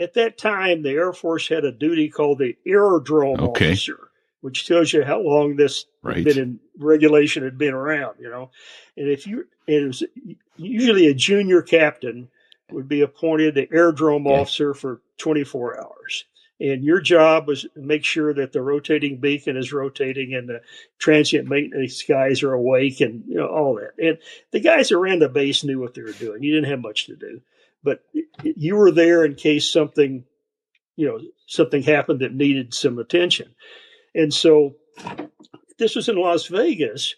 at that time, the Air Force had a duty called the Aerodrome Officer, which tells you how long this had been in regulation, had been around, you know. And it was usually a junior captain would be appointed the Aerodrome Officer for 24 hours. And your job was to make sure that the rotating beacon is rotating and the transient maintenance guys are awake and, you know, all that. And the guys around the base knew what they were doing. You didn't have much to do, but you were there in case something happened that needed some attention. And so this was in Las Vegas.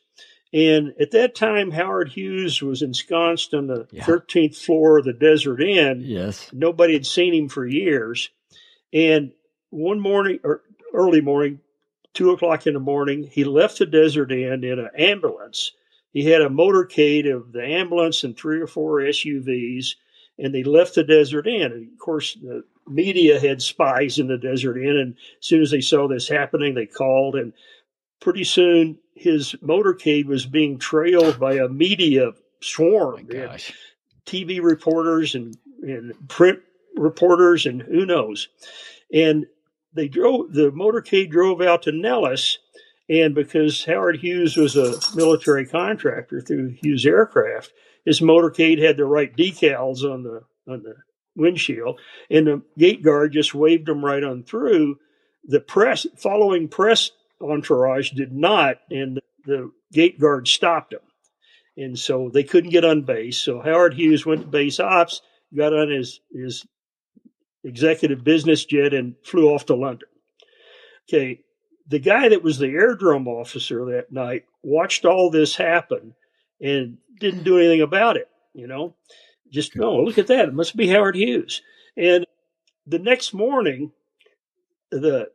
And at that time, Howard Hughes was ensconced on the 13th floor of the Desert Inn. Yes. Nobody had seen him for years. And one morning, or early morning, 2:00 in the morning, he left the Desert Inn in an ambulance. He had a motorcade of the ambulance and 3 or 4 SUVs, and they left the Desert Inn. And of course, the media had spies in the Desert Inn, and as soon as they saw this happening, they called, and pretty soon his motorcade was being trailed by a media swarm. Oh my gosh. TV reporters and print reporters and who knows. And the motorcade drove out to Nellis, and because Howard Hughes was a military contractor through Hughes Aircraft, his motorcade had the right decals on the windshield, and the gate guard just waved them right on through. The following press entourage did not, and the gate guard stopped them. And so they couldn't get on base. So Howard Hughes went to base ops, got on his executive business jet and flew off to London. Okay, the guy that was the Aerodrome Officer that night watched all this happen and didn't do anything about it, you know. Just, look at that. It must be Howard Hughes. And the next morning, the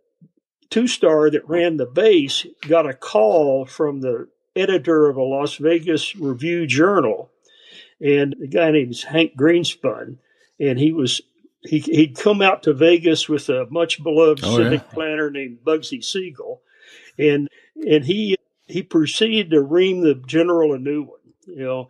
two-star that ran the base got a call from the editor of a Las Vegas Review Journal. And the guy named Hank Greenspun, and he'd come out to Vegas with a much beloved civic planner named Bugsy Siegel, and he proceeded to ream the general a new one, you know.